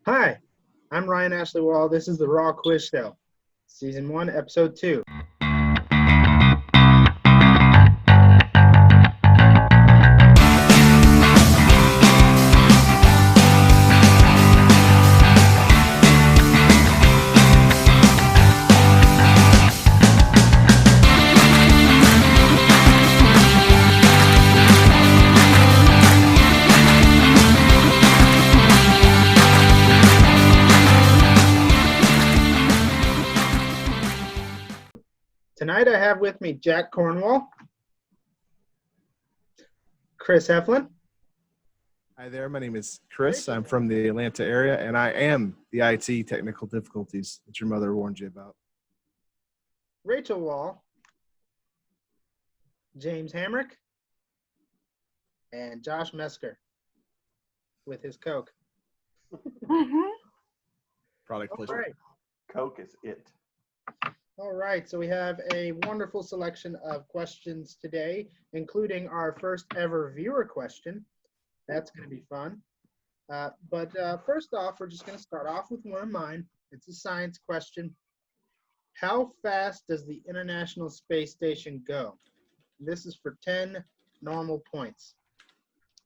Hi, I'm Ryan Ashley Wall. This is the Raw Quiz Show, Season 1, Episode 2. Tonight I have with me Jack Cornwall, Chris Heflin. Hi there, my name is Chris. I'm from the Atlanta area, and I am the IT technical difficulties that your mother warned you about. Rachel Wall, James Hamrick, and Josh Mesker with his Coke. Product All placement. right. Coke is it. All right, so we have a wonderful selection of questions today, including our first ever viewer question. That's going to be fun. But first off, we're just going to start off with one of mine. It's a science question. How fast does the International Space Station go? This is for 10 normal points.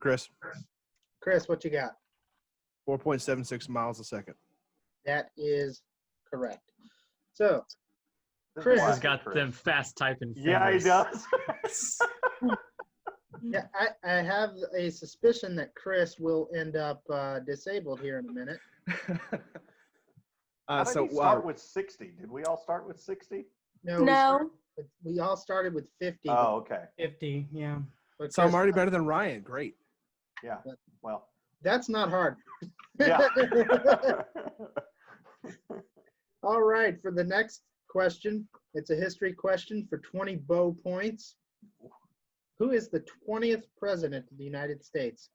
Chris, Chris, what you got? 4.76 miles a second. That is correct. So, Chris He's got them fast typing fingers. Yeah, he does. yeah, I have a suspicion that Chris will end up disabled here in a minute. How did he start with 60? Did we all start with 60? No. We all started with 50. Oh, okay. 50, yeah. But So I'm Chris, already better than Ryan. Great. Yeah. Well. that's not hard. Yeah. All right, for the next question, it's a history question for 20 bow points. Who is the 20th president of the United States?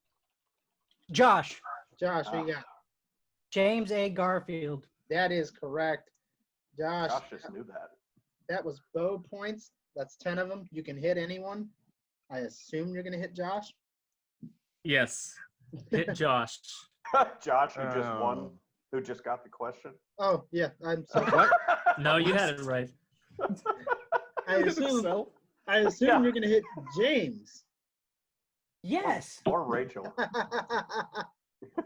Josh, Josh, who you got? James A. Garfield. That is correct. Josh, Josh just knew that. that was bow points. That's 10 of them. You can hit anyone. I assume you're going to hit Josh. Yes. Hit Josh. Josh, who just won, Oh. who just got the question. Oh, yeah, I'm sorry. What? No, you had it right. I assume Yeah. you're going to hit James. Yes, Or Rachel.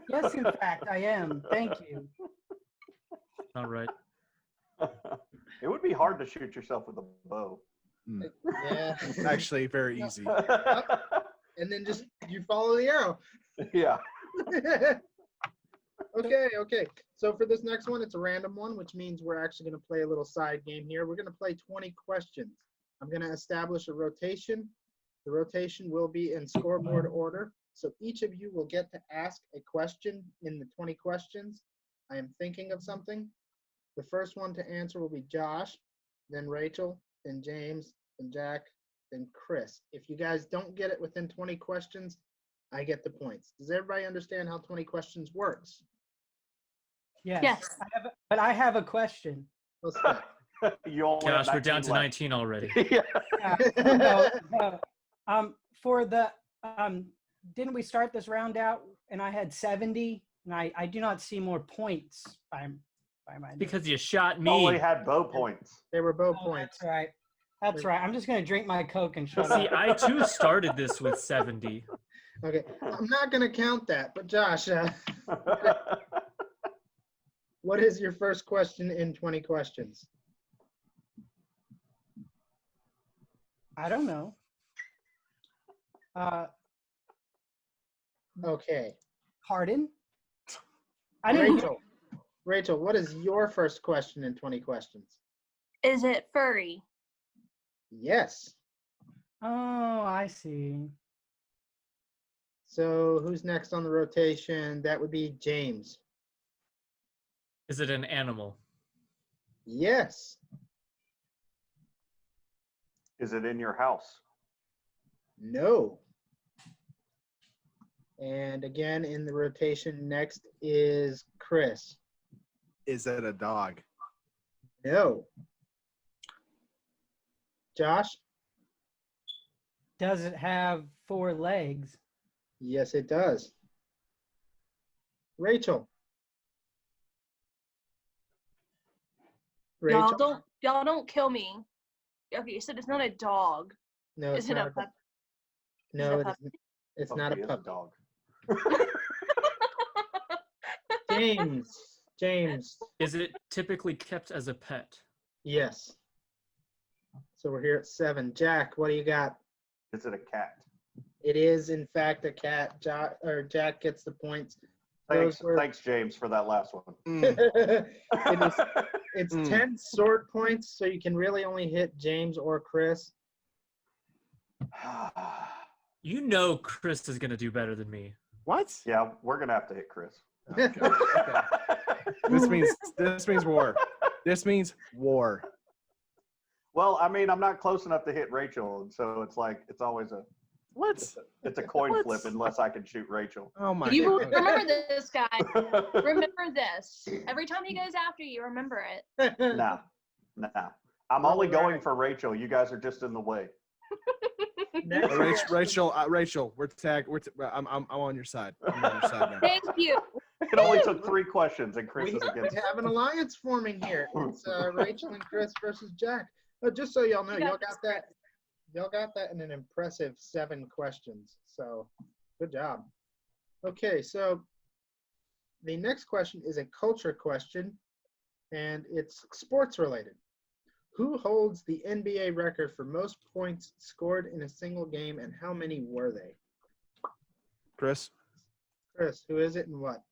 yes, in fact, I am. Thank you. All right. It would be hard to shoot yourself with a bow. Yeah. Actually, very easy. And then just you follow the arrow. Yeah. Okay. So for this next one, it's a random one, which means we're actually going to play a little side game here. We're going to play 20 questions. I'm going to establish a rotation. The rotation will be in scoreboard order. So each of you will get to ask a question in the 20 questions. I am thinking of something. The first one to answer will be Josh, then Rachel, then James, then Jack, then Chris. If you guys don't get it within 20 questions, I get the points. Does everybody understand how 20 questions works? Yes. Yes. But I have a question. What's that? You only have Gosh, we're down to 19 19 already. left. Yeah. For the didn't we start this round out and I had 70 and I do not see more points by my Because you shot Only me. had bow points. They were both Oh, points. That's right. That's right. I'm just gonna drink my Coke and shut See, up. I too started this with 70. Okay, I'm not going to count that, but Josh, what is your first question in 20 questions? I don't know. Okay, Pardon? I didn't. Rachel, what is your first question in 20 questions? Is it furry? Yes. Oh, I see. So who's next on the rotation? That would be James. Is it an animal? Yes. Is it in your house? No. And again, in the rotation next is Chris. Is that a dog? No. Josh? Does it have 4 legs? Yes, it does. Rachel? Rachel? Y'all don't kill me. Okay, you said it's not a dog. No, Is it's it not a pup? No, it it pup? isn't. It's not a Puppy is pup. dog. James. Is it typically kept as a pet? Yes. So we're here at 7. Jack, what do you got? Is it a cat? It is, in fact, a cat. Jack gets the points. Thanks, Those were- thanks, James, for that last one. It's Mm. 10 sword points, so you can really only hit James or Chris. You know Chris is gonna do better than me. What? Yeah, we're gonna have to hit Chris. Okay. Okay. This means war. This means war. Well, I mean, I'm not close enough to hit Rachel, and so it's like it's always a What? it's a coin What? flip unless I can shoot Rachel. Oh my You god. remember this, guy. Remember this. Every time he goes after you, remember it. Nah. I'm All only going right. for Rachel. You guys are just in the way. Next Rachel, we're tagged. I'm on your side. I'm on your side now. Thank you. It only took 3 questions, and Chris we is against. have an alliance forming here. It's Rachel and Chris versus Jack. Just so y'all know, You got y'all got that. Y'all got that in an impressive 7 questions. So, good job. Okay, so the next question is a culture question, and it's sports related. Who holds the NBA record for most points scored in a single game, and how many were they? Chris, Chris, who is it and what?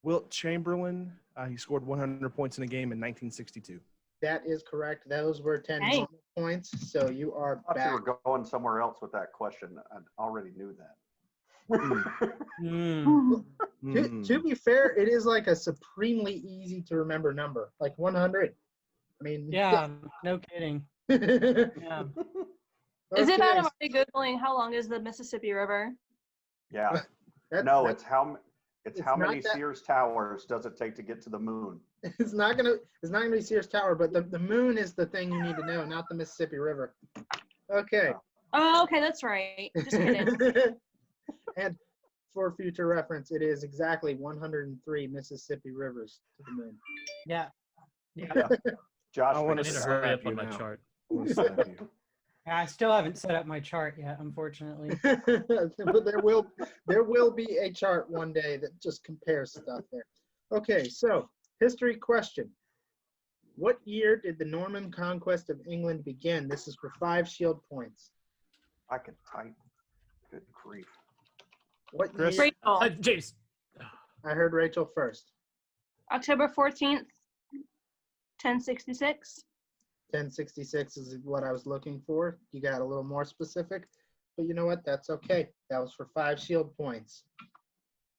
Wilt Chamberlain. He scored 100 points in a game in 1962. That is correct. Those were 10 Dang. points, so you are I thought you back. were going somewhere else with that question. I already knew that. Mm. To be fair, it is like a supremely easy to remember number, like 100. I mean, Yeah, no kidding. okay. Yeah. Is it out of already Googling how long is the Mississippi River? Yeah. That- No, that- it's how it's how not many that- Sears towers does it take to get to the moon? it's not gonna be Sears Tower, but the moon is the thing you need to know, not the Mississippi River. Okay. Oh, okay, that's right. Just kidding. And for future reference, it is exactly 103 Mississippi rivers to the moon. Yeah. Yeah. Josh, I I wanna need to fixed hurry that. up on my now. chart. I wanna slap you. I still haven't set up my chart yet, unfortunately. But there will be a chart one day that just compares stuff there. Okay, so history question. What year did the Norman conquest of England begin? This is for 5 shield points. I could type. Good grief. What Chris? year? Rachel, James. I heard Rachel first. October 14th, 1066. 1066 is what I was looking for. You got a little more specific, but you know what? That's okay. That was for 5 shield points.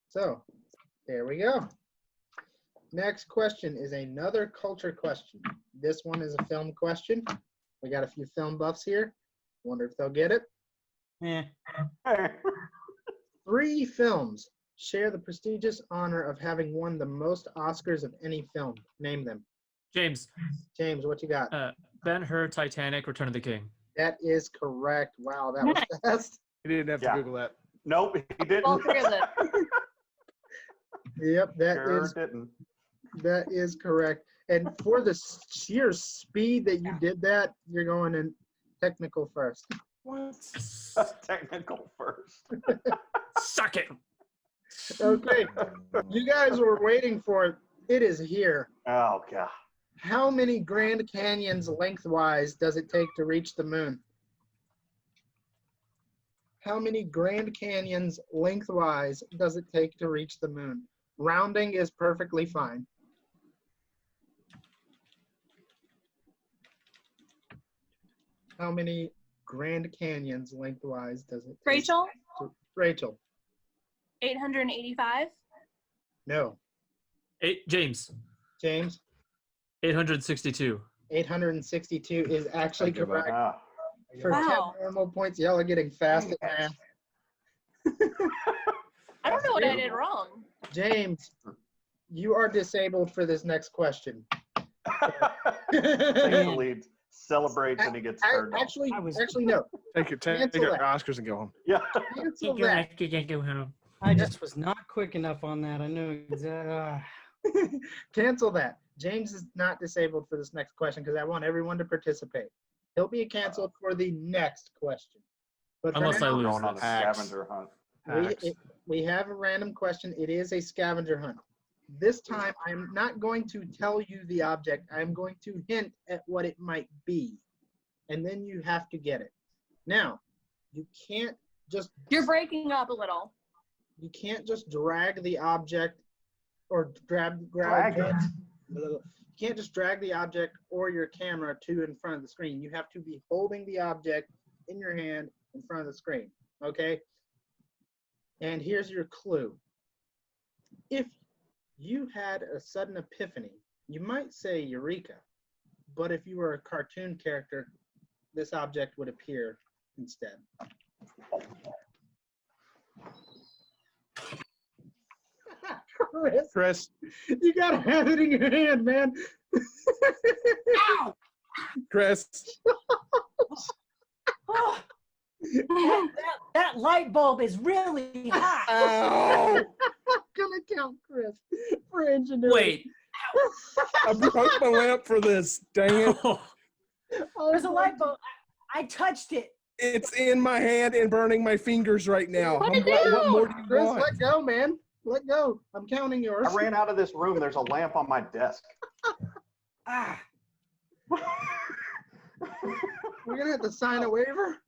So there we go. Next question is another culture question. This one is a film question. We got a few film buffs here. Wonder if they'll get it. Eh. 3 films share the prestigious honor of having won the most Oscars of any film. Name them. James. James, what you got? Ben-Hur, Titanic, Return of the King. That is correct. Wow, that was Nice. fast. He didn't have to Yeah. Google that. Nope, he didn't. All 3 of them. Yep, Sure didn't. that is correct. And for the sheer speed that you did that, you're going in technical first. What? Technical first. Suck it. Okay, you guys were waiting for it. It is here. Oh god. How many Grand Canyons lengthwise does it take to reach the moon? How many Grand Canyons lengthwise does it take to reach the moon? Rounding is perfectly fine. How many Grand Canyons lengthwise does it take? Rachel, Rachel, 885. no. James. James, 862. 862 is actually I give up. correct. Ah. For Wow. 10 normal points, y'all are getting fast at math. I don't know what I did wrong. James, you are disabled for this next question. Takes the lead, celebrates, and he gets turned off. Actually, I was- no. Take your Cancel that. Oscars and go home. Yeah. Cancel that. Go home. I just was not quick enough on that. I knew exactly. Cancel that. James is not disabled for this next question because I want everyone to participate. He'll be canceled for the next question. But for Unless I now, lose Going on a this. scavenger hunt. Hacks. we have a random question. It is a scavenger hunt. This time, I'm not going to tell you the object. I'm going to hint at what it might be. And then you have to get it. Now, you can't just You're breaking up a little. you can't just drag the object or Drag you can't just drag the object or your camera to in front of the screen. You have to be holding the object in your hand in front of the screen. Okay? And here's your clue. If you had a sudden epiphany, you might say Eureka, but if you were a cartoon character, this object would appear instead. Chris, Chris, you gotta have it in your hand, man. Ow! Chris. Oh, that light bulb is really hot. Ow! I'm gonna count Chris for ingenuity. Wait. I broke my lamp for this. Dang it. There's a light bulb. I touched it. It's in my hand and burning my fingers right now. What I'm to glad- do? what more do you Chris, want? let go, man. Let go. I'm counting yours. I ran out of this room. There's a lamp on my desk. Ah. We're gonna have to sign a waiver.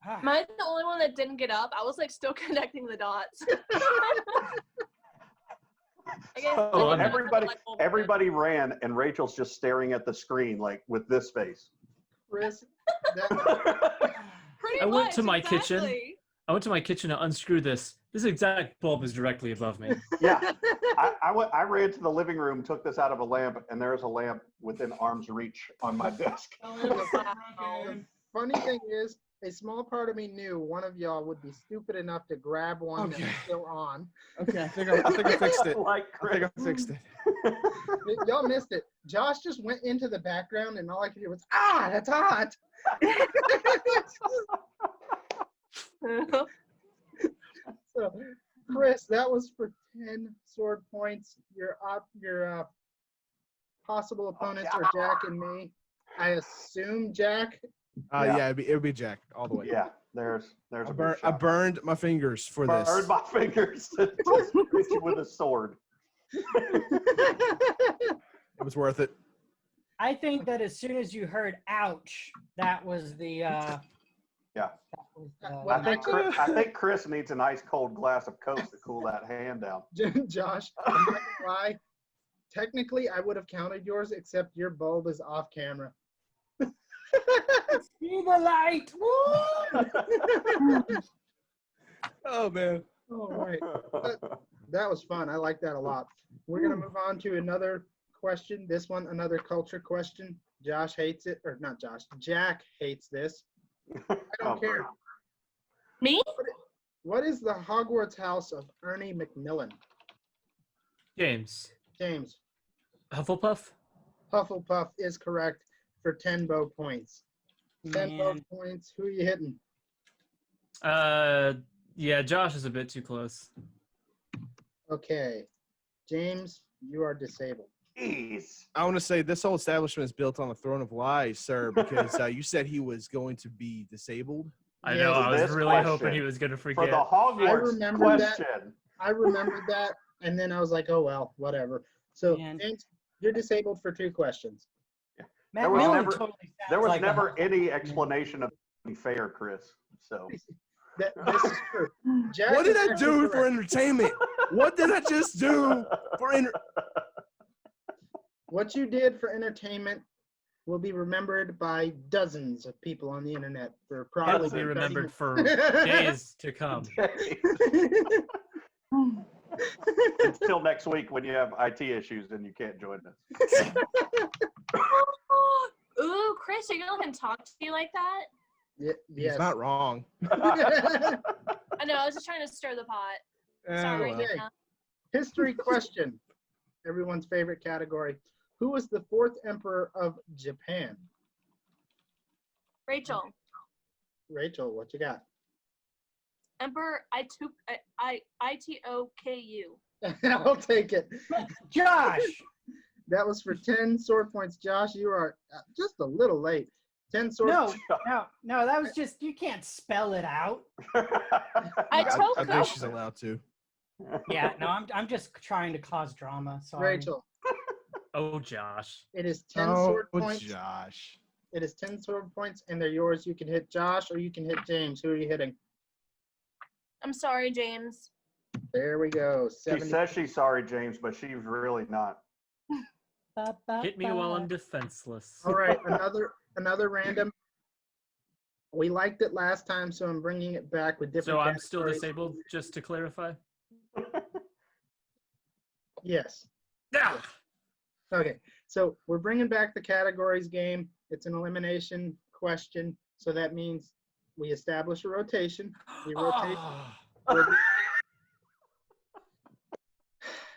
Ah. Am I the only one that didn't get up? I was like still connecting the dots. I guess So I didn't know everybody, the light bulb was. everybody ran, and Rachel's just staring at the screen like with this face. Chris, that, Pretty I went much, to my kitchen. exactly. I went to my kitchen to unscrew this. This exact bulb is directly above me. Yeah, I ran to the living room, took this out of a lamp, and there's a lamp within arm's reach on my desk. Wow. funny thing is, a small part of me knew one of y'all would be stupid enough to grab one that's Okay. still on. Okay, I think I fixed it. Like I think I fixed it. Y'all missed it. Josh just went into the background, and all I could hear was, "Ah, that's hot." So, Chris, that was for 10 sword points. Your possible opponents are Jack and me. I assume Jack. Yeah, it'd be Jack all the way. Yeah, there's I, a bur- good I shot. burned my fingers for Burned this. my fingers to hit you with a sword. It was worth it. I think that as soon as you heard "ouch," that was the. Yeah. That was, Well, I think Chris needs an ice cold glass of Coke to cool that hand down. Josh, I'm not gonna lie. Technically, I would have counted yours, except your bulb is off camera. see the light. Woo! Oh man. All right. That was fun. I like that a lot. We're going to move on to another question. This one, another culture question. Josh hates it, or not Josh. Jack hates this. I don't care. Me? What is the Hogwarts house of Ernie Macmillan? James. James, Hufflepuff? Hufflepuff is correct for 10 bow points. 10 bow Man. points. Who are you hitting? Yeah, Josh is a bit too close. Okay. James, you are disabled. Jeez. I want to say this whole establishment is built on a throne of lies, sir, because you said he was going to be disabled. I Yeah, know. I was this really question hoping he was going to For forget. the Hogwarts remember that. question. I remembered that, and then I was like, oh, well, whatever. So, Man. James, you're disabled for 2 questions. Matt was Miller never- totally sounds There was like a never Hogwarts any man. explanation of being fair, Chris. So This is true. Jack What did is I actually do for correct. entertainment? What did I just do for What you did for entertainment will be remembered by dozens of people on the internet for It probably will be remembered for days. days to come. Until next week when you have IT issues and you can't join us. Ooh, Chris, are you gonna let him talk to you like that? Yes. He's not wrong. I know. I was just trying to stir the pot. Sorry. well. Okay. Hannah. History question. Everyone's favorite category. Who was the 4th emperor of Japan? Rachel, Rachel, what you got? Emperor Itoku. I'll take it. Josh. That was for 10 sword points. Josh, you are just a little late. 10 sword No, points. no, that was just, you can't spell it out. I told I you. think she's allowed to. Yeah, no, I'm just trying to cause drama. Sorry. Rachel, Oh, Josh. it is 10 Oh, sword points. Josh. It is 10 sword points, and they're yours. You can hit Josh or you can hit James. Who are you hitting? I'm sorry, James. There we go. She 70. says she's sorry, James, but she's really not. Ba, ba, Hit me while ba. I'm defenseless. All right, another random. We liked it last time, so I'm bringing it back with different. So I'm still categories. disabled, just to clarify? Yes. Ah! Okay, so we're bringing back the categories game. It's an elimination question, so that means we establish a rotation. The rotation. Ah. will be-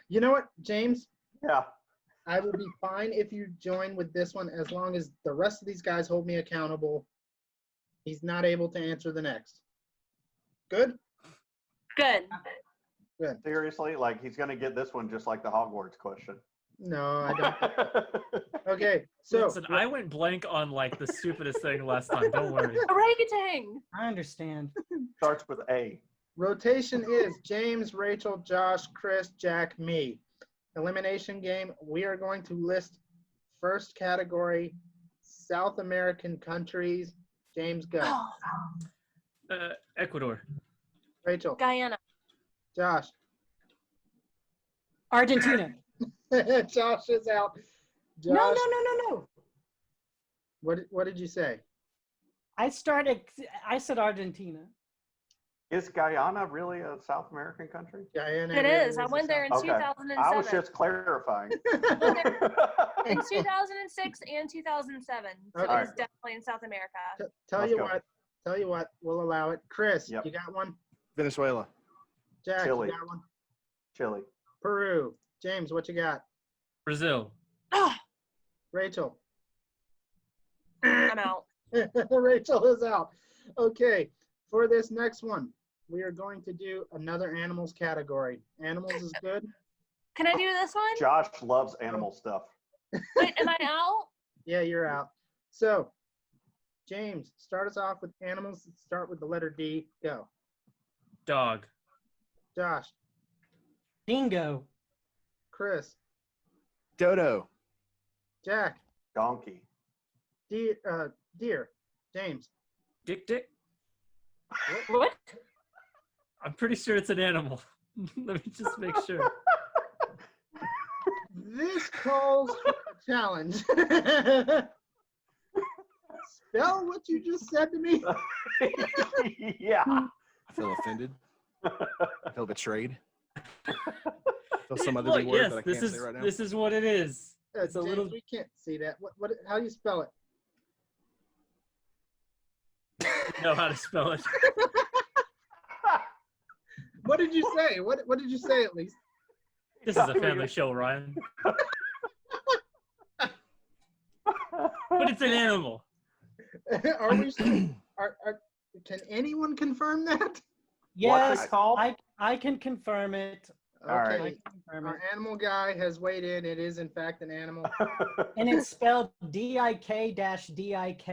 You know what, James? Yeah. I will be fine if you join with this one as long as the rest of these guys hold me accountable. He's not able to answer the next. Good? Good. Good. Seriously, like he's gonna get this one just like the Hogwarts question. No, I don't. Okay, so Listen, I went blank on like the stupidest thing last time. Don't worry. Orangutan. I understand. Starts with A. rotation is James, Rachel, Josh, Chris, Jack, me. Elimination game, we are going to list first category, South American countries. James, go. Ecuador. Rachel, Guyana. Josh. Argentina. Josh is out. Josh, No. What did you say? I said Argentina. Is Guyana really a South American country? Guyana It is. I a went there in South- Okay. 2007. I was just clarifying. In 2006 and 2007. So Okay. it's definitely in South America. Tell Let's you go. what. Tell you what. We'll allow it. Chris, Yep. you got one. Venezuela. Jack, Chile. you got one. Chile. Peru. James, what you got? Brazil. Ah, Rachel. I'm out. Rachel is out. Okay. For this next one, we are going to do another animals category. Animals is good. Can I do this one? Josh loves animal stuff. Wait, am I out? Yeah, you're out. So, James, start us off with animals. Start with the letter D. Go. Dog. Josh, Dingo. Chris, Dodo. Jack, Donkey. deer, James. Dick. What? I'm pretty sure it's an animal. Let me just make sure. This calls for a challenge. Spell what you just said to me. Yeah. I feel offended. I feel betrayed. I feel some other Look, big word yes, that I this can't is say right now. this is what it is. It's a James, little. we can't see that. What? How do you spell it? You know how to spell it. What did you say? What did you say at least? This is a family show, Ryan. But it's an animal. Are we? Can anyone confirm that? What's Yes, it called? I can confirm it. All right. I Okay. can confirm it. Our animal guy has weighed in. It is in fact an animal. And it's spelled DIK-DIK.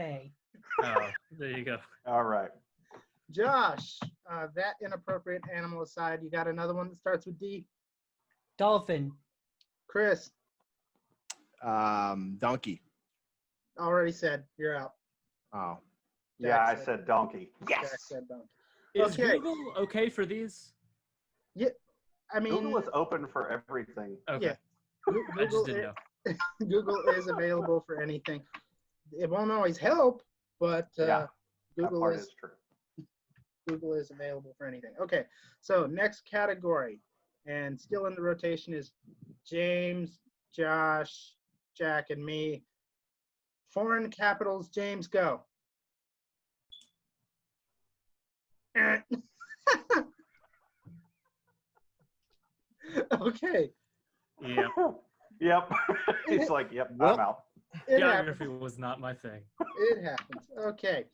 Oh, there you go. All right. Josh, that inappropriate animal aside, you got another one that starts with D. Dolphin. Chris, Donkey. already said you're out. Oh. Yeah, I Jack said donkey. Jack Yes. said donkey. Is Okay. Google okay for these? I mean, Google is open for everything. Okay. Yeah. I just didn't know. Google is available for anything. It won't always help, but Yeah, That Google part is is true. Google is available for anything. Okay, so next category, and still in the rotation is James, Josh, Jack, and me. Foreign capitals, James, go. Okay, Yeah. Yep. He's like, yep, Well, I'm out. it happens. Geography was not my thing. It happens. Okay.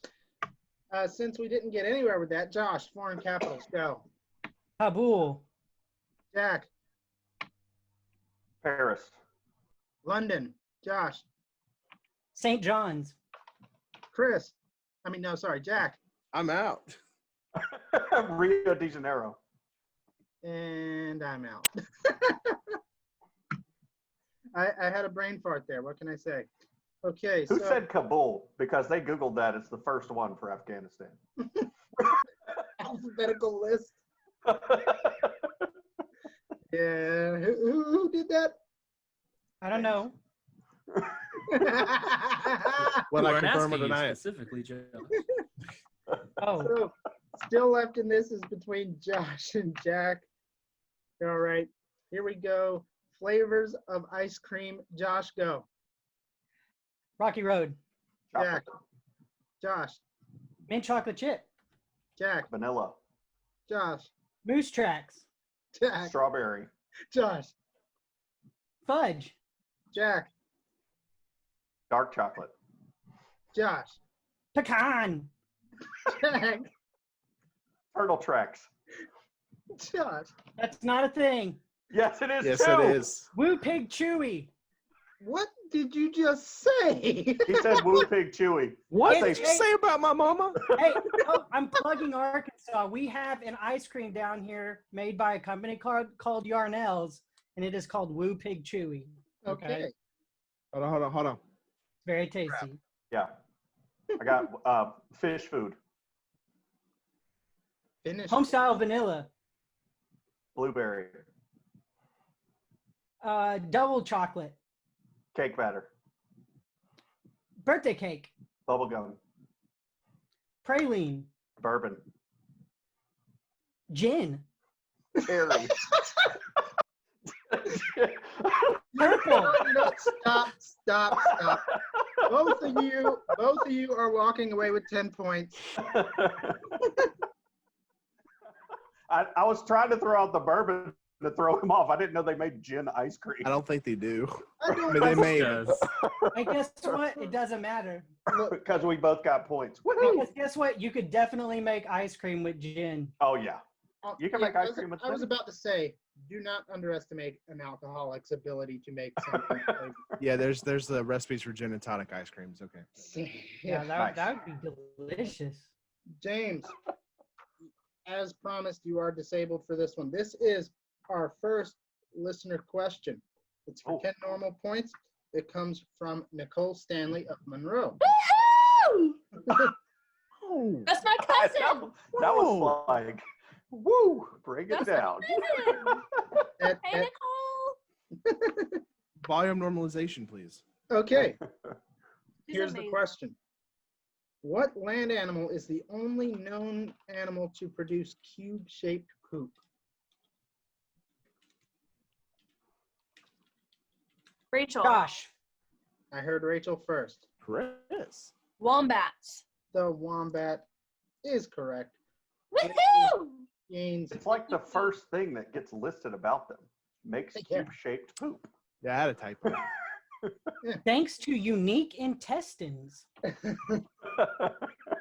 Since we didn't get anywhere with that, Josh, foreign capitals, go. Kabul. Jack, Paris. London. Josh. St. John's. Chris. I mean, no, sorry, Jack. I'm out. Rio de Janeiro. And I'm out. I had a brain fart there. What can I say? Okay, Who so said Kabul? Because they Googled that. It's the first one for Afghanistan. alphabetical list. Yeah, who did that? I don't know. Well, We I weren't confirm or asking you deny it. specifically, Joe. Oh, So, still left in this is between Josh and Jack. All right, here we go. Flavors of ice cream. Josh, go. Rocky Road. Jack. Josh. Mint chocolate chip. Jack. Vanilla. Josh. Moose tracks. Jack. Strawberry. Josh. Fudge. Jack. Dark chocolate. Josh. Pecan. Jack. Turtle tracks. Josh. That's not a thing. Yes, it is Yes, too. it is. Woo Pig Chewy. What did you just say? He said Woo Pig Chewy. What Say- did you say about my mama? Hey, oh, I'm plugging Arkansas. We have an ice cream down here made by a company called Yarnell's, and it is called Woo Pig Chewy. Okay. Hold on. Very tasty. Yeah. I got fish food. Finish. Homestyle vanilla. Blueberry. Double chocolate. Cake batter. Birthday cake. Bubble gum. Praline. Bourbon. Gin. Cherry. Purple. No, stop. Both of you are walking away with 10 points. I was trying to throw out the bourbon to throw him off. I didn't know they made gin ice cream. I don't think they do. I I don't mean, they may. Does. And guess what? It doesn't matter. Because we both got points. Woohoo! Because guess what? You could definitely make ice cream with gin. Oh, yeah. You can make I ice was- cream with I was gin. about to say, do not underestimate an alcoholic's ability to make something. Yeah, there's the recipes for gin and tonic ice creams. Okay. Yeah, Nice. that would be delicious. James, as promised, you are disabled for this one. This is our first listener question. It's for Oh. 10 normal points. It comes from Nicole Stanley of Monroe. Woohoo! Oh. That's my cousin. That was like, woo, bring it That's down. my cousin. At- Hey, at- Nicole. Volume normalization, please. okay, She's here's the amazing. question. What land animal is the only known animal to produce cube-shaped poop? Rachel. Gosh. I heard Rachel first. Chris. Wombats. The wombat is correct. Woohoo! Gains. It's like the first thing that gets listed about them. Makes Yeah. cube-shaped poop. Yeah, I had a typo. Thanks to unique intestines.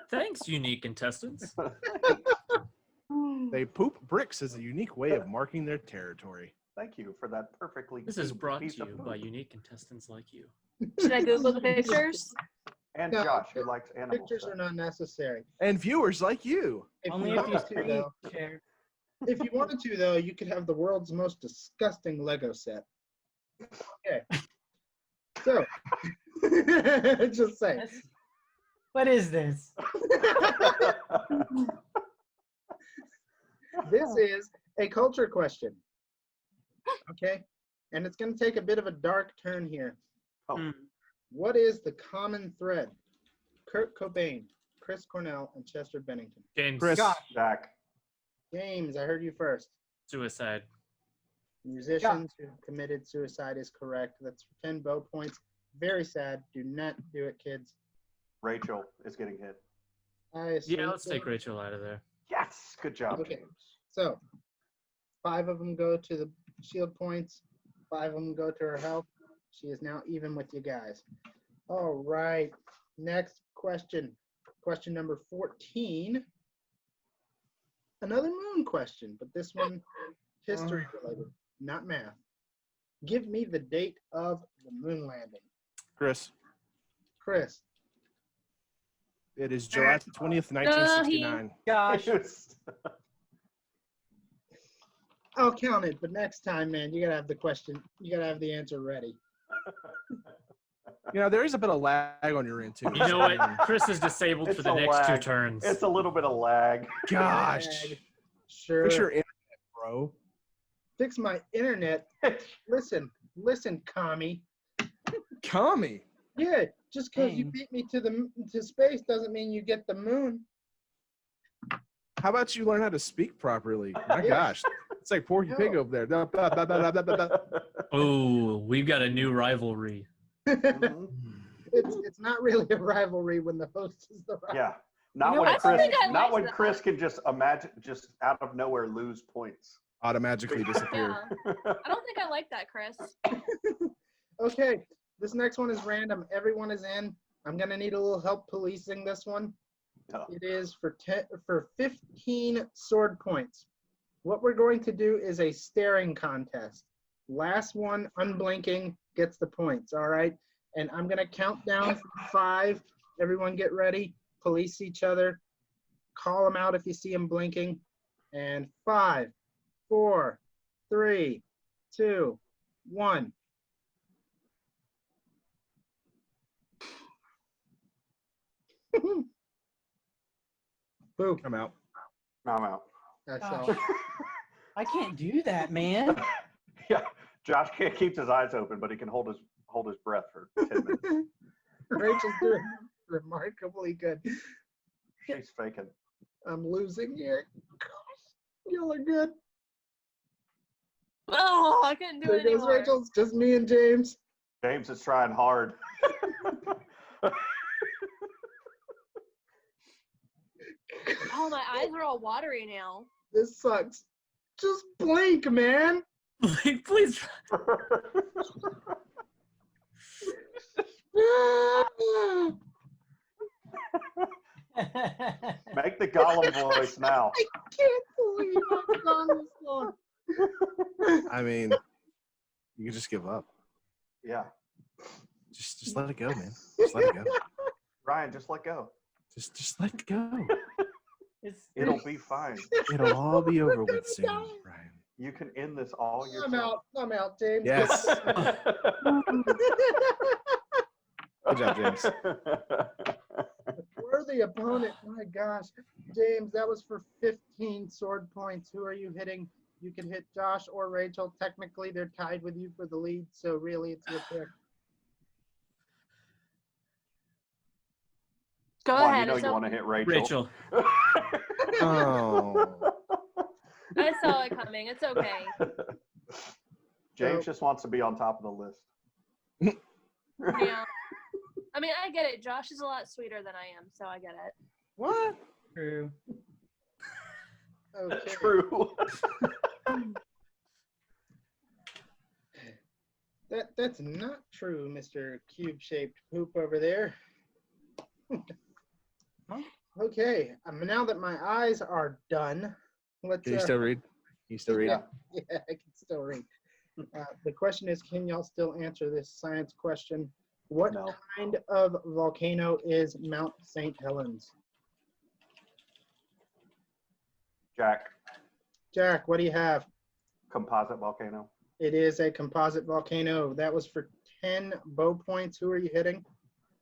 Thanks, unique intestines. They poop bricks as a unique way of marking their territory. Thank you for that perfectly. This is cubed brought to piece of you poop. by unique intestines like you. Should I Google the pictures? And No, Josh, who likes animals. Pictures are not necessary. And viewers like you. If Only you if you wanted to, screen though, share. if you wanted to, though, you could have the world's most disgusting Lego set. Okay. So, just saying. That's- What is this? This is a culture question. Okay? And it's going to take a bit of a dark turn here. Oh. Hmm. What is the common thread? Kurt Cobain, Chris Cornell, and Chester Bennington. James. Chris. Gosh. Jack. James, I heard you first. Suicide. Musicians who committed suicide is correct. That's 10 bow points. Very sad. Do not do it, kids. Rachel is getting hit. I assume Yeah, let's so. take Rachel out of there. Yes. Good job, Okay. James. So, 5 of them go to the shield points. 5 of them go to her health. She is now even with you guys. All right. Next question. Question number 14. Another moon question, but this one history related, not math. Give me the date of the moon landing. Chris, Chris. it is July 20th, 1969. Josh. I'll count it, but next time, man, you gotta have the question. You gotta have the answer ready. You know, there is a bit of lag on your end, too. You know what? Chris is disabled It's for the a next 2 lag. turns. It's a little bit of lag. Gosh. Sure. Fix your internet, bro. Fix my internet. Listen, commie. Kami. Yeah, just because you Dang. beat me to space doesn't mean you get the moon. How about you learn how to speak properly? My Yeah. gosh. It's like Porky Pig over there. Da, ba, ba, ba, ba, ba, ba. Oh, we've got a new rivalry. Mhm. It's not really a rivalry when the host is the rival. Yeah. Not You know when what? I don't Chris. think I Not liked when that. Chris can just out of nowhere lose points. Automatically disappear. Yeah. I don't think I like that, Chris. Okay, this next one is random. Everyone is in. I'm gonna need a little help policing this one. Oh. It is for 15 sword points. What we're going to do is a staring contest. Last one, unblinking, gets the points. All right, and I'm gonna count down from 5. Everyone, get ready. Police each other. Call them out if you see them blinking. And 5, 4, 3, 2, 1. Boo. I'm out. I'm out. I saw Gosh. it. I can't do that, man. Yeah. Josh can't keep his eyes open, but he can hold his breath for 10 minutes. Rachel's doing remarkably good. She's faking. I'm losing here. Gosh, y'all are good. Oh, I couldn't do There it goes anymore. Rachel. It's just me and James. James is trying hard. Oh, my eyes are all watery now. This sucks. Just blink, man. Like, please. Make the Gollum voice now. I can't believe I've gone this long. I mean, you can just give up. Yeah. Just let it go, man. Just let it go. Ryan, just let go. Just let it go. It'll be fine. It'll all be over with soon, die. Brian. You can end this all I'm yourself. out. I'm out, James. Yes. Good job, James. Worthy opponent. My gosh. James, that was for 15 sword points. Who are you hitting? You can hit Josh or Rachel. Technically, they're tied with you for the lead, so really it's your pick. Go Come on, ahead. you know it's you okay. want to hit Rachel. Rachel. Oh. I saw it coming. It's okay. James just wants to be on top of the list. Yeah. I mean, I get it. Josh is a lot sweeter than I am, so I get it. What? True. Okay. True. That's not true, Mr. Cube-shaped poop over there. Okay, now that my eyes are done, let's. Can you still read? Can you still read? Yeah. Yeah, I can still read. The question is, can y'all still answer this science question? What No. kind of volcano is Mount St. Helens? Jack, Jack, what do you have? composite volcano. It is a composite volcano. That was for 10 bow points. Who are you hitting?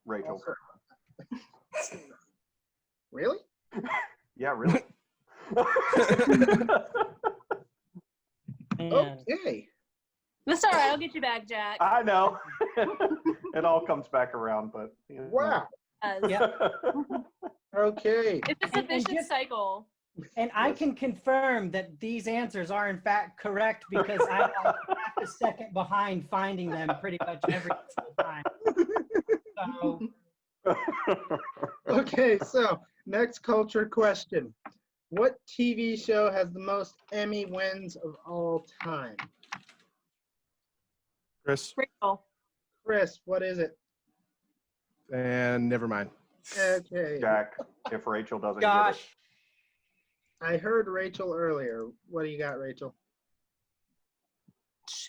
Rachel. Also- Really? Yeah, really. Man. Okay. That's all right. I'll get you back, Jack. I know. It all comes back around, but you know. Wow. Yep. Okay. It's a And vicious just- cycle. And I can confirm that these answers are in fact correct because I'm like half a second behind finding them pretty much every single time. So Okay, so next culture question. What TV show has the most Emmy wins of all time? Chris? Rachel. Chris, what is it? And never mind. Okay. Jack, if Rachel doesn't Josh, get I heard Rachel earlier. What do you got, Rachel?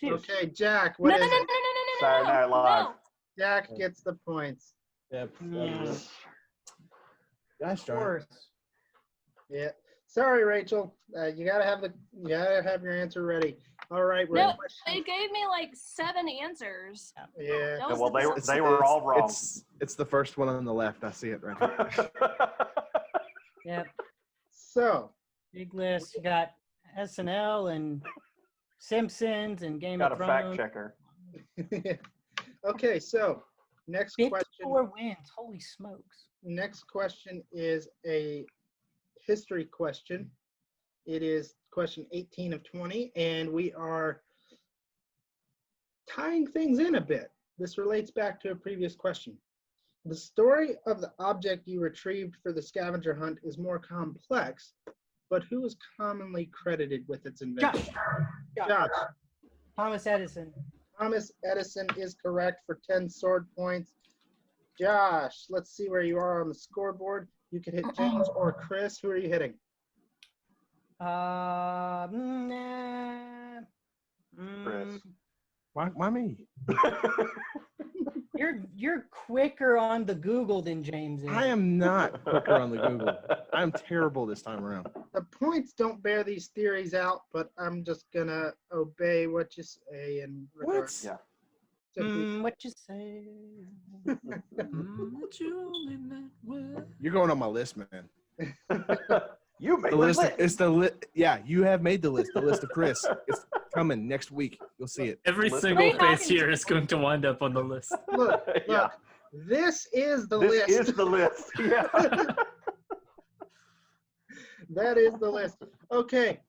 excuse. Okay, Jack, No, what no, is no, no, no, it? no, no, Saturday no, Night Live. no. Jack gets the points. Yep. Yeah. Gosh Of darn. course. Yeah. Sorry, Rachel. You gotta have your answer ready. All right, we're No, at question. they gave me like 7 answers. Yeah. That Yeah, was well, the they were all wrong. It's the first one on the left. I see it right here. Yep. So Big list. You got SNL and Simpsons and Game Got of a fact Thrones. checker. okay, so next 54 question. wins. Holy smokes. Next question is a history question. It is question 18 of 20, and we are tying things in a bit. This relates back to a previous question. The story of the object you retrieved for the scavenger hunt is more complex, but who is commonly credited with its invention? Josh. Thomas Edison. Thomas Edison is correct for 10 sword points. Josh, let's see where you are on the scoreboard. You could hit James or Chris. Who are you hitting? Chris. Why me? You're quicker on the Google than James is. I am not quicker on the Google. I'm terrible this time around. The points don't bear these theories out, but I'm just gonna obey what you say in regards Yeah. to What you say? That you only meant well. You're going on my list, man. You made The list. list. It's the list. Yeah, you have made the list. The list of Chris. It's coming next week. You'll see it. Every Listen. single What are you face talking here to? is going to wind up on the list. look, Yeah. this is the This list. is the list. Yeah. That is the list. Okay.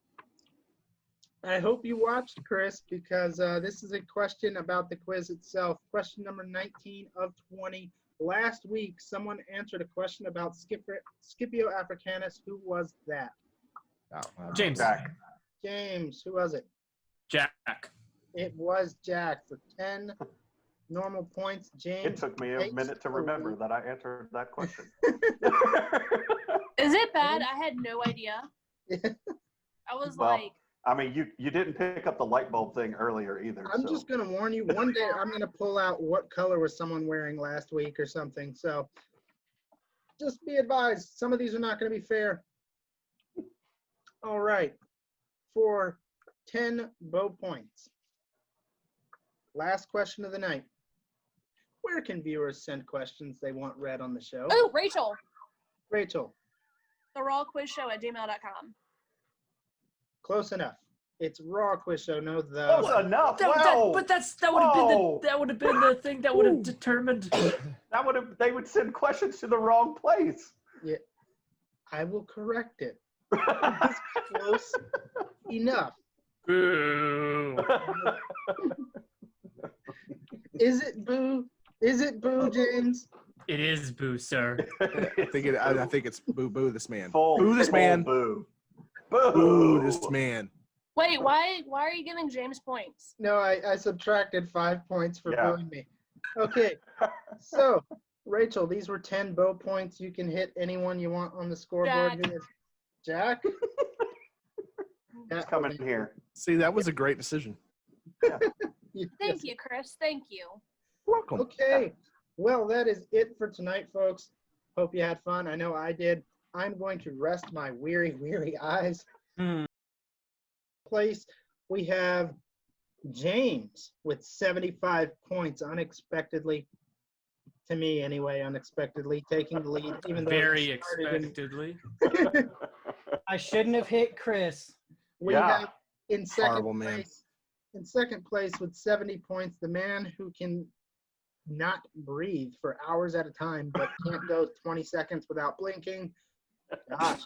I hope you watched, Chris, because this is a question about the quiz itself. Question number 19 of 20. Last week, someone answered a question about Scipio Africanus. Who was that? James. Jack. James, who was it? Jack. It was Jack for 10 normal points. James. It took me a minute to remember that I answered that question. Is it bad? I had no idea. I was Well, like, I mean, you didn't pick up the light bulb thing earlier either. I'm so. just going to warn you, one day I'm going to pull out what color was someone wearing last week or something. So just be advised, some of these are not going to be fair. All right. For 10 bow points. Last question of the night. Where can viewers send questions they want read on the show? oh, Rachel, Rachel, therawquizshow@gmail.com. close enough. It's raw quiz show, no the. Close enough. That Whoa. would have been Whoa. the thing that would have determined. They would send questions to the wrong place. Yeah, I will correct it. It's close enough. Boo. Is it boo? Is it boo, James? It is boo, sir. I think it's boo boo this man. Full, Boo this full man. Boo. Boo. Boo this man. Wait, why are you giving James points? No, I subtracted 5 points for Yeah. booing me. Okay, so Rachel, these were 10 bow points. You can hit anyone you want on the scoreboard. Jack. Who is Jack? It's coming here. See, that was a great decision. Yes. Thank you, Chris. Thank you. Welcome. Okay, well, that is it for tonight, folks. Hope you had fun. I know I did. I'm going to rest my weary eyes. Place, we have James with 75 points unexpectedly, to me anyway, unexpectedly taking the lead, even though Very it started in- expectedly. I shouldn't have hit Chris. We Yeah. have in second Horrible man. place. In second place with 70 points, the man who can not breathe for hours at a time, but can't go 20 seconds without blinking. Gosh.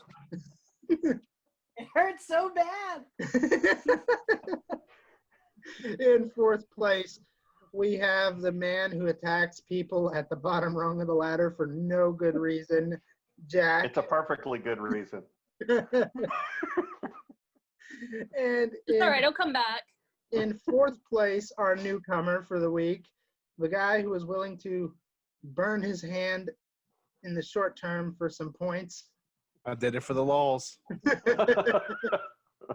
It hurts so bad. In fourth place, we have the man who attacks people at the bottom rung of the ladder for no good reason, Jack. It's a perfectly good reason. And It's all right. I'll come back. in fourth place, our newcomer for the week, the guy who is willing to burn his hand in the short term for some points, I did it for the laws.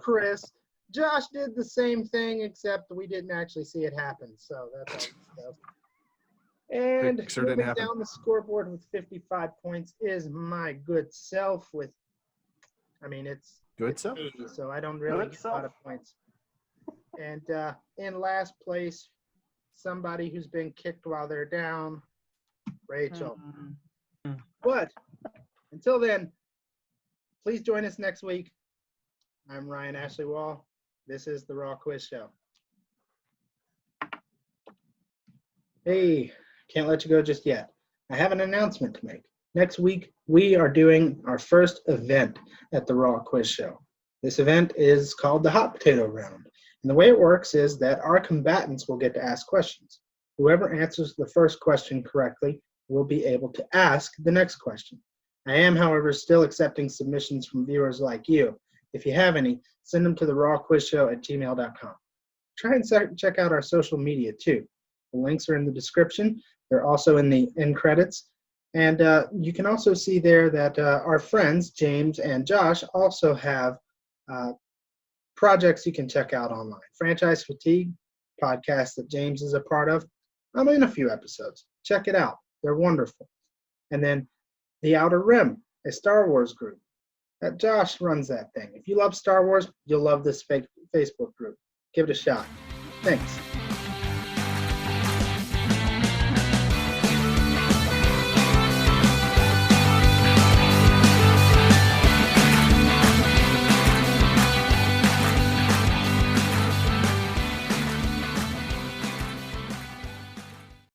Chris. Josh did the same thing, except we didn't actually see it happen. So that's all good stuff. And Pixar didn't moving happen. down the scoreboard with 55 points is my good self. It's Good stuff. me, so I don't really Good get a lot of points. And in last place, somebody who's been kicked while they're down, Rachel. But until then, please join us next week. I'm Ryan Ashley Wall. This is the Raw Quiz Show. Hey, can't let you go just yet. I have an announcement to make. Next week, we are doing our first event at the Raw Quiz Show. This event is called the Hot Potato Round. And the way it works is that our combatants will get to ask questions. Whoever answers the first question correctly will be able to ask the next question. I am, however, still accepting submissions from viewers like you. If you have any, send them to the rawquizshow@gmail.com. Try and check out our social media too. The links are in the description. They're also in the end credits. And you can also see there that our friends, James and Josh, also have projects you can check out online. Franchise Fatigue, podcast that James is a part of. I'm in a few episodes. Check it out. They're wonderful. And then The Outer Rim, a Star Wars group. Josh runs that thing. If you love Star Wars, you'll love this Facebook group. Give it a shot. Thanks.